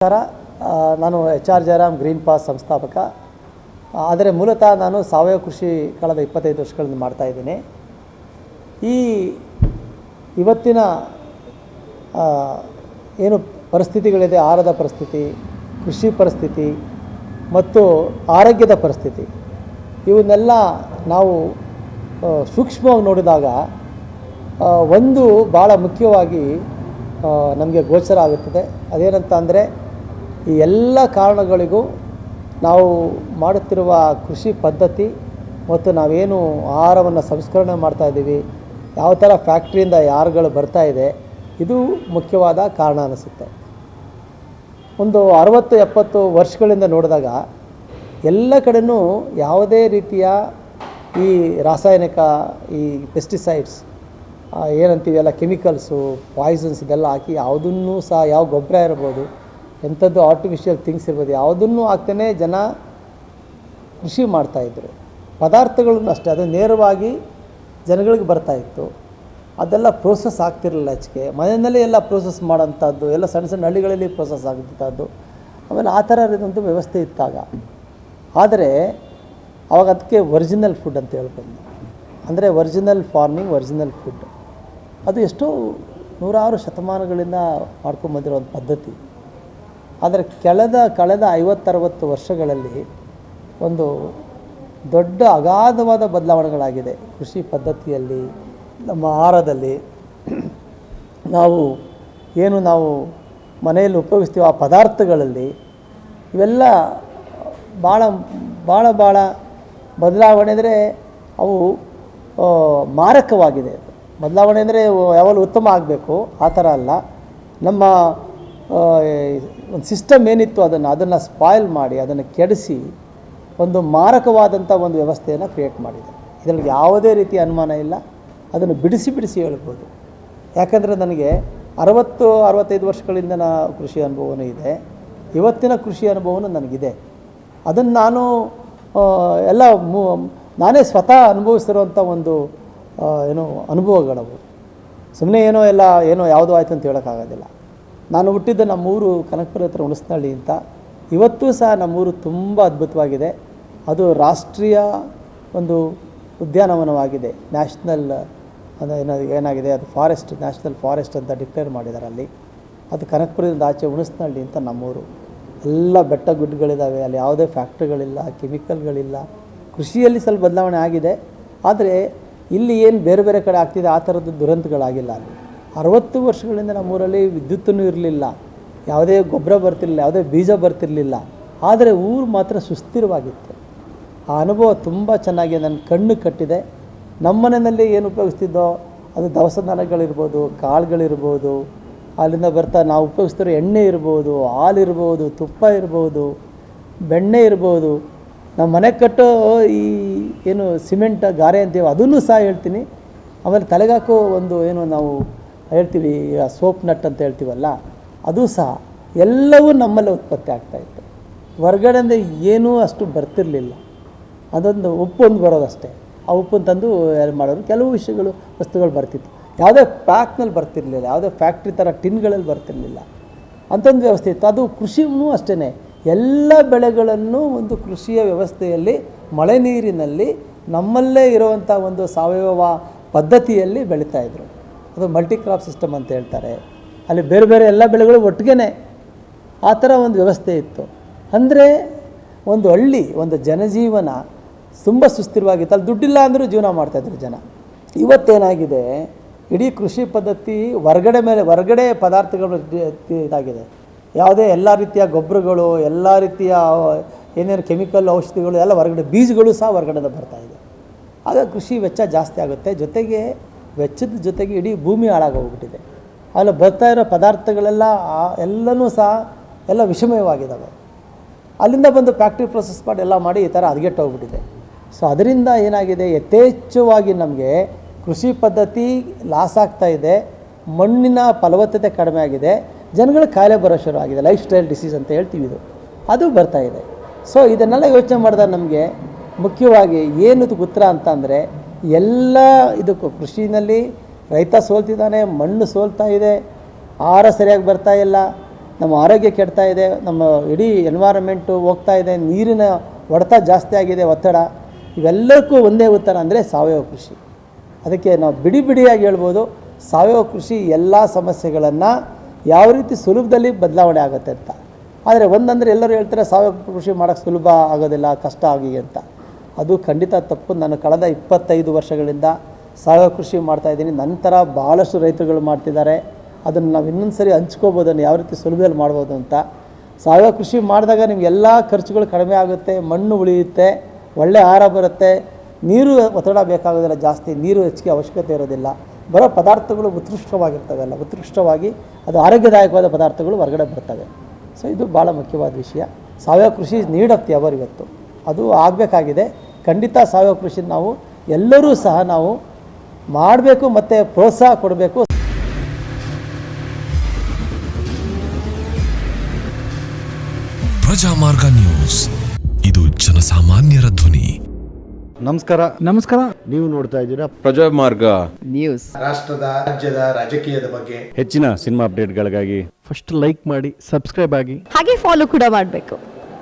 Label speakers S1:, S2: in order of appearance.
S1: ನಮಸ್ಕಾರ. ನಾನು HR Jayaram green pass ಸಂಸ್ಥಾಪಕ. ಆದರೆ ಮೂಲತಃ ನಾನು ಸಾವಯವ ಕೃಷಿ ಕಳೆದ 25 ವರ್ಷಗಳಿಂದ ಮಾಡ್ತಾಯಿದ್ದೀನಿ. ಇವತ್ತಿನ ಏನು ಪರಿಸ್ಥಿತಿಗಳಿದೆ, ಆಹಾರದ ಪರಿಸ್ಥಿತಿ, ಕೃಷಿ ಪರಿಸ್ಥಿತಿ ಮತ್ತು ಆರೋಗ್ಯದ ಪರಿಸ್ಥಿತಿ, ಇವನ್ನೆಲ್ಲ ನಾವು ಸೂಕ್ಷ್ಮವಾಗಿ ನೋಡಿದಾಗ ಒಂದು ಭಾಳ ಮುಖ್ಯವಾಗಿ ನಮಗೆ ಗೋಚರ ಆಗುತ್ತದೆ. ಅದೇನಂತ ಅಂದರೆ, ಈ ಎಲ್ಲ ಕಾರಣಗಳಿಗೂ ನಾವು ಮಾಡುತ್ತಿರುವ ಕೃಷಿ ಪದ್ಧತಿ ಮತ್ತು ನಾವೇನು ಆಹಾರವನ್ನು ಸಂಸ್ಕರಣೆ ಮಾಡ್ತಾಯಿದ್ದೀವಿ, ಯಾವ ಥರ ಫ್ಯಾಕ್ಟ್ರಿಯಿಂದ ಯಾರುಗಳು ಬರ್ತಾಯಿದೆ, ಇದು ಮುಖ್ಯವಾದ ಕಾರಣ ಅನಿಸುತ್ತೆ. ಒಂದು 60-70 ವರ್ಷಗಳಿಂದ ನೋಡಿದಾಗ ಎಲ್ಲ ಕಡೆಯೂ ಯಾವುದೇ ರೀತಿಯ ಈ ರಾಸಾಯನಿಕ, ಈ ಪೆಸ್ಟಿಸೈಡ್ಸ್ ಏನಂತೀವಿ ಎಲ್ಲ ಕೆಮಿಕಲ್ಸು, ಪಾಯ್ಸನ್ಸ್ ಇದೆಲ್ಲ ಹಾಕಿ ಯಾವುದನ್ನೂ ಸಹ, ಯಾವ ಗೊಬ್ಬರ ಇರ್ಬೋದು, ಎಂಥದ್ದು ಆರ್ಟಿಫಿಷಿಯಲ್ ಥಿಂಗ್ಸ್ ಇರ್ಬೋದು, ಯಾವುದನ್ನೂ ಹಾಕ್ತೇ ಜನ ಕೃಷಿ ಮಾಡ್ತಾಯಿದ್ರು. ಪದಾರ್ಥಗಳನ್ನು ಅಷ್ಟೇ, ಅದು ನೇರವಾಗಿ ಜನಗಳಿಗೆ ಬರ್ತಾಯಿತ್ತು. ಅದೆಲ್ಲ ಪ್ರೋಸೆಸ್ ಆಗ್ತಿರಲಿಲ್ಲ. ಹೆಚ್ಚಿಗೆ ಮನೆಯಲ್ಲೇ ಎಲ್ಲ ಪ್ರೋಸೆಸ್ ಮಾಡೋಂಥದ್ದು, ಎಲ್ಲ ಸಣ್ಣ ಸಣ್ಣ ಹಳ್ಳಿಗಳಲ್ಲಿ ಪ್ರೋಸೆಸ್ ಆಗುವಂಥದ್ದು. ಆಮೇಲೆ ಆ ಥರ ಇರೋದಂಥ ವ್ಯವಸ್ಥೆ ಇತ್ತಾಗ. ಆದರೆ ಅವಾಗ ಅದಕ್ಕೆ ಒರಿಜಿನಲ್ ಫುಡ್ ಅಂತ ಹೇಳ್ಬೋದು. ಅಂದರೆ ಒರಿಜಿನಲ್ ಫಾರ್ಮಿಂಗ್, ಒರಿಜಿನಲ್ ಫುಡ್, ಅದು ಎಷ್ಟೋ ನೂರಾರು ಶತಮಾನಗಳಿಂದ ಮಾಡ್ಕೊಂಬಂದಿರೋ ಒಂದು ಪದ್ಧತಿ. ಆದರೆ ಕಳೆದ 50-60 ವರ್ಷಗಳಲ್ಲಿ ಒಂದು ದೊಡ್ಡ ಅಗಾಧವಾದ ಬದಲಾವಣೆಗಳಾಗಿದೆ ಕೃಷಿ ಪದ್ಧತಿಯಲ್ಲಿ, ನಮ್ಮ ಆಹಾರದಲ್ಲಿ. ನಾವು ಮನೆಯಲ್ಲಿ ಉಪಯೋಗಿಸ್ತೀವಿ ಆ ಪದಾರ್ಥಗಳಲ್ಲಿ, ಇವೆಲ್ಲ ಭಾಳ ಬದಲಾವಣೆ. ಅಂದರೆ ಅವು ಮಾರಕವಾಗಿದೆ. ಬದಲಾವಣೆ ಅಂದರೆ ಯಾವಾಗಲೂ ಉತ್ತಮ ಆಗಬೇಕು, ಆ ಥರ ಅಲ್ಲ. ನಮ್ಮ ಒಂದು ಸಿಸ್ಟಮ್ ಏನಿತ್ತು ಅದನ್ನು ಸ್ಪಾಯ್ಲ್ ಮಾಡಿ, ಅದನ್ನು ಕೆಡಿಸಿ ಒಂದು ಮಾರಕವಾದಂಥ ಒಂದು ವ್ಯವಸ್ಥೆಯನ್ನು ಕ್ರಿಯೇಟ್ ಮಾಡಿದೆ. ಇದರಲ್ಲಿ ಯಾವುದೇ ರೀತಿಯ ಅನುಮಾನ ಇಲ್ಲ. ಅದನ್ನು ಬಿಡಿಸಿ ಹೇಳ್ಬೋದು. ಯಾಕಂದರೆ ನನಗೆ 60-65 ವರ್ಷಗಳಿಂದ ಕೃಷಿ ಅನುಭವವೂ ಇದೆ. ಇವತ್ತಿನ ಕೃಷಿ ಅನುಭವವೂ ನನಗಿದೆ. ಅದನ್ನು ನಾನು ನಾನೇ ಸ್ವತಃ ಅನುಭವಿಸಿರುವಂಥ ಒಂದು ಅನುಭವಗಳವು. ಸುಮ್ಮನೆ ಯಾವುದೋ ಆಯಿತು ಅಂತ ಹೇಳೋಕ್ಕಾಗೋದಿಲ್ಲ. ನಾನು ಹುಟ್ಟಿದ್ದು ನಮ್ಮೂರು ಕನಕಪುರ ಹತ್ರ ಹುಣಸನಹಳ್ಳಿ ಅಂತ. ಇವತ್ತೂ ಸಹ ನಮ್ಮೂರು ತುಂಬ ಅದ್ಭುತವಾಗಿದೆ. ಅದು ರಾಷ್ಟ್ರೀಯ ಒಂದು ಉದ್ಯಾನವನವಾಗಿದೆ. ನ್ಯಾಷನಲ್ ಏನಾಗಿದೆ, ಅದು ಫಾರೆಸ್ಟ್, ನ್ಯಾಷನಲ್ ಫಾರೆಸ್ಟ್ ಅಂತ ಡಿಕ್ಲೇರ್ ಮಾಡಿದ್ದಾರೆ ಅಲ್ಲಿ. ಅದು ಕನಕಪುರದಿಂದ ಆಚೆ ಹುಣಸನಹಳ್ಳಿ ಅಂತ ನಮ್ಮೂರು. ಎಲ್ಲ ಬೆಟ್ಟ ಗುಡ್ಡಗಳಿದ್ದಾವೆ. ಅಲ್ಲಿ ಯಾವುದೇ ಫ್ಯಾಕ್ಟ್ರಿಗಳಿಲ್ಲ, ಕೆಮಿಕಲ್ಗಳಿಲ್ಲ. ಕೃಷಿಯಲ್ಲಿ ಸ್ವಲ್ಪ ಬದಲಾವಣೆ ಆಗಿದೆ. ಆದರೆ ಇಲ್ಲಿ ಏನು ಬೇರೆ ಬೇರೆ ಕಡೆ ಆಗ್ತಿದೆ ಆ ಥರದ್ದು ದುರಂತಗಳಾಗಿಲ್ಲ. ಅಲ್ಲಿ 60 ವರ್ಷಗಳಿಂದ ನಮ್ಮೂರಲ್ಲಿ ವಿದ್ಯುತ್ತೂ ಇರಲಿಲ್ಲ, ಯಾವುದೇ ಗೊಬ್ಬರ ಬರ್ತಿರಲಿಲ್ಲ, ಯಾವುದೇ ಬೀಜ ಬರ್ತಿರಲಿಲ್ಲ. ಆದರೆ ಊರು ಮಾತ್ರ ಸುಸ್ಥಿರವಾಗಿತ್ತು. ಆ ಅನುಭವ ತುಂಬ ಚೆನ್ನಾಗಿ ನನ್ನ ಕಣ್ಣು ಕಟ್ಟಿದೆ. ನಮ್ಮ ಮನೆಯಲ್ಲಿ ಏನು ಉಪಯೋಗಿಸ್ತಿದ್ದೋ ಅದು ದವಸ ಧಾನ್ಯಗಳಿರ್ಬೋದು, ಕಾಳುಗಳಿರ್ಬೋದು, ಅಲ್ಲಿಂದ ಬರ್ತಾ ನಾವು ಉಪಯೋಗಿಸ್ತಿರೋ ಎಣ್ಣೆ ಇರ್ಬೋದು, ಹಾಲಿರ್ಬೋದು, ತುಪ್ಪ ಇರ್ಬೋದು, ಬೆಣ್ಣೆ ಇರ್ಬೋದು, ನಮ್ಮ ಮನೆ ಕಟ್ಟೋ ಈ ಸಿಮೆಂಟ್ ಗಾರೆ ಅಂತೀವಿ ಅದನ್ನು ಸಹ ಹೇಳ್ತೀನಿ. ಆಮೇಲೆ ತಲೆಗಾಕೋ ಒಂದು ನಾವು ಹೇಳ್ತೀವಿ ಸೋಪ್ ನಟ್ ಅಂತ ಹೇಳ್ತೀವಲ್ಲ, ಅದು ಸಹ ಎಲ್ಲವೂ ನಮ್ಮಲ್ಲೇ ಉತ್ಪತ್ತಿ ಆಗ್ತಾಯಿತ್ತು. ಹೊರ್ಗಡೆಯಿಂದ ಏನೂ ಅಷ್ಟು ಬರ್ತಿರಲಿಲ್ಲ. ಅದೊಂದು ಉಪ್ಪೊಂದು ಬರೋದಷ್ಟೇ. ಆ ಉಪ್ಪನ್ನು ತಂದು ಮಾಡೋರು. ಕೆಲವು ವಸ್ತುಗಳು ಬರ್ತಿತ್ತು. ಯಾವುದೇ ಪ್ಯಾಕ್ನಲ್ಲಿ ಬರ್ತಿರಲಿಲ್ಲ, ಯಾವುದೇ ಫ್ಯಾಕ್ಟ್ರಿ ಥರ ಟಿನ್ಗಳಲ್ಲಿ ಬರ್ತಿರಲಿಲ್ಲ. ಅಂಥೊಂದು ವ್ಯವಸ್ಥೆ ಇತ್ತು. ಅದು ಕೃಷಿಯೂ ಅಷ್ಟೇ. ಎಲ್ಲ ಬೆಳೆಗಳನ್ನು ಒಂದು ಕೃಷಿಯ ವ್ಯವಸ್ಥೆಯಲ್ಲಿ, ಮಳೆ ನೀರಿನಲ್ಲಿ ನಮ್ಮಲ್ಲೇ ಇರುವಂಥ ಒಂದು ಸಾವಯವ ಪದ್ಧತಿಯಲ್ಲಿ ಬೆಳೀತಾಯಿದ್ರು. ಅದು ಮಲ್ಟಿ ಕ್ರಾಪ್ ಸಿಸ್ಟಮ್ ಅಂತ ಹೇಳ್ತಾರೆ. ಅಲ್ಲಿ ಬೇರೆ ಬೇರೆ ಎಲ್ಲ ಬೆಳೆಗಳು ಒಟ್ಟಿಗೆ ಆ ಥರ ಒಂದು ವ್ಯವಸ್ಥೆ ಇತ್ತು. ಅಂದರೆ ಒಂದು ಹಳ್ಳಿ, ಒಂದು ಜನಜೀವನ ತುಂಬ ಸುಸ್ಥಿರವಾಗಿತ್ತು. ಅಲ್ಲಿ ದುಡ್ಡಿಲ್ಲ ಅಂದರೂ ಜೀವನ ಮಾಡ್ತಾಯಿದ್ರು ಜನ. ಇವತ್ತೇನಾಗಿದೆ, ಇಡೀ ಕೃಷಿ ಪದ್ಧತಿ ಹೊರಗಡೆ ಪದಾರ್ಥಗಳು ಇದಾಗಿದೆ. ಯಾವುದೇ ಎಲ್ಲ ರೀತಿಯ ಗೊಬ್ಬರಗಳು, ಎಲ್ಲ ರೀತಿಯ ಏನೇನು ಕೆಮಿಕಲ್ ಔಷಧಿಗಳು ಎಲ್ಲ ಹೊರಗಡೆ, ಬೀಜಗಳು ಸಹ ಹೊರಗಡೆಯಿಂದ ಬರ್ತಾಯಿದೆ. ಆಗ ಕೃಷಿ ವೆಚ್ಚ ಜಾಸ್ತಿ ಆಗುತ್ತೆ. ವೆಚ್ಚದ ಜೊತೆಗೆ ಇಡೀ ಭೂಮಿ ಹಾಳಾಗೋಗ್ಬಿಟ್ಟಿದೆ. ಅಲ್ಲಿ ಬರ್ತಾ ಇರೋ ಪದಾರ್ಥಗಳೆಲ್ಲ ಎಲ್ಲನೂ ಸಹ ಎಲ್ಲ ವಿಷಮಯವಾಗಿದ್ದಾವೆ. ಅಲ್ಲಿಂದ ಬಂದು ಫ್ಯಾಕ್ಟ್ರಿ ಪ್ರೊಸೆಸ್ ಮಾಡಿ ಎಲ್ಲ ಮಾಡಿ ಈ ಥರ ಹದಗೆಟ್ಟೋಗ್ಬಿಟ್ಟಿದೆ. ಸೊ ಅದರಿಂದ ಏನಾಗಿದೆ, ಯಥೇಚ್ಛವಾಗಿ ನಮಗೆ ಕೃಷಿ ಪದ್ಧತಿ ಲಾಸ್ ಆಗ್ತಾಯಿದೆ. ಮಣ್ಣಿನ ಫಲವತ್ತತೆ ಕಡಿಮೆ ಆಗಿದೆ. ಜನಗಳಿಗೆ ಕಾಯಿಲೆ ಬರೋ ಶುರು ಆಗಿದೆ. ಲೈಫ್ ಸ್ಟೈಲ್ ಡಿಸೀಸ್ ಅಂತ ಹೇಳ್ತೀವಿ, ಅದು ಬರ್ತಾಯಿದೆ. ಸೊ ಇದನ್ನೆಲ್ಲ ಯೋಚನೆ ಮಾಡಿದಾಗ ನಮಗೆ ಮುಖ್ಯವಾಗಿ ಏನದು ಉತ್ತರ ಅಂತಂದರೆ, ಎಲ್ಲ ಇದಕ್ಕೂ ಕೃಷಿನಲ್ಲಿ ರೈತ ಸೋಲ್ತಿದ್ದಾನೆ, ಮಣ್ಣು ಸೋಲ್ತಾ ಇದೆ, ಆಹಾರ ಸರಿಯಾಗಿ ಬರ್ತಾ ಇಲ್ಲ, ನಮ್ಮ ಆರೋಗ್ಯ ಕೆಡ್ತಾ ಇದೆ, ನಮ್ಮ ಇಡೀ ಎನ್ವೈರನ್ಮೆಂಟು ಹೋಗ್ತಾ ಇದೆ, ನೀರಿನ ಹೊಡೆತ ಜಾಸ್ತಿ ಆಗಿದೆ, ಒತ್ತಡ. ಇವೆಲ್ಲಕ್ಕೂ ಒಂದೇ ಉತ್ತರ ಅಂದರೆ ಸಾವಯವ ಕೃಷಿ. ಅದಕ್ಕೆ ನಾವು ಬಿಡಿಯಾಗಿ ಹೇಳ್ಬೋದು, ಸಾವಯವ ಕೃಷಿ ಎಲ್ಲ ಸಮಸ್ಯೆಗಳನ್ನು ಯಾವ ರೀತಿ ಸುಲಭದಲ್ಲಿ ಬದಲಾವಣೆ ಆಗುತ್ತೆ ಅಂತ. ಆದರೆ ಒಂದಂದರೆ ಎಲ್ಲರೂ ಹೇಳ್ತಾರೆ ಸಾವಯವ ಕೃಷಿ ಮಾಡೋಕ್ಕೆ ಸುಲಭ ಆಗೋದಿಲ್ಲ, ಕಷ್ಟ ಆಗಿದೆ ಅಂತ. ಅದು ಖಂಡಿತ ತಪ್ಪು. ನಾನು ಕಳೆದ 25 ವರ್ಷಗಳಿಂದ ಸಾವಯವ ಕೃಷಿ ಮಾಡ್ತಾಯಿದ್ದೀನಿ. ನಂತರ ಭಾಳಷ್ಟು ರೈತರುಗಳು ಮಾಡ್ತಿದ್ದಾರೆ. ಅದನ್ನು ನಾವು ಇನ್ನೊಂದು ಸರಿ ಹಂಚ್ಕೋಬೋದನ್ನು ಯಾವ ರೀತಿ ಸುಲಭದಲ್ಲಿ ಮಾಡ್ಬೋದು ಅಂತ. ಸಾವಯವ ಕೃಷಿ ಮಾಡಿದಾಗ ನಿಮಗೆಲ್ಲ ಖರ್ಚುಗಳು ಕಡಿಮೆ ಆಗುತ್ತೆ, ಮಣ್ಣು ಉಳಿಯುತ್ತೆ, ಒಳ್ಳೆ ಆಹಾರ ಬರುತ್ತೆ, ನೀರು ಒತ್ತಡ ಬೇಕಾಗೋದಿಲ್ಲ, ಜಾಸ್ತಿ ನೀರು ಹೆಚ್ಚಿಗೆ ಅವಶ್ಯಕತೆ ಇರೋದಿಲ್ಲ, ಬರೋ ಪದಾರ್ಥಗಳು ಉತ್ಕೃಷ್ಟವಾಗಿರ್ತವೆಲ್ಲ, ಉತ್ಕೃಷ್ಟವಾಗಿ ಅದು ಆರೋಗ್ಯದಾಯಕವಾದ ಪದಾರ್ಥಗಳು ಹೊರಗಡೆ ಬರ್ತವೆ. ಸೊ ಇದು ಭಾಳ ಮುಖ್ಯವಾದ ವಿಷಯ. ಸಾವಯವ ಕೃಷಿ ನೀಡತ್ತೆ ಇವತ್ತು, ಅದು ಆಗಬೇಕಾಗಿದೆ. ಖಂಡಿತ ಸಾವಯವ ಕೃಷಿ ನಾವು ಎಲ್ಲರೂ ಸಹ ನಾವು ಮಾಡಬೇಕು ಮತ್ತು ಪ್ರೋತ್ಸಾಹ ಕೊಡಬೇಕು.
S2: ಪ್ರಜಾಮಾರ್ಗ ನ್ಯೂಸ್, ಇದು ಜನಸಾಮಾನ್ಯರ ಧ್ವನಿ.
S3: ನಮಸ್ಕಾರ.
S4: ನೀವು ನೋಡ್ತಾ ಇದ್ದೀರಾ
S5: ಪ್ರಜಾಮಾರ್ಗ
S3: ನ್ಯೂಸ್.
S4: ರಾಷ್ಟ್ರದ ರಾಜ್ಯದ ರಾಜಕೀಯದ ಬಗ್ಗೆ
S6: ಹೆಚ್ಚಿನ ಸಿನಿಮಾ ಅಪ್ಡೇಟ್ಗಳಿಗಾಗಿ
S3: ಫಸ್ಟ್ ಲೈಕ್ ಮಾಡಿ, ಸಬ್ಸ್ಕ್ರೈಬ್ ಆಗಿ,
S7: ಹಾಗೆ ಫಾಲೋ ಕೂಡ ಮಾಡಬೇಕು.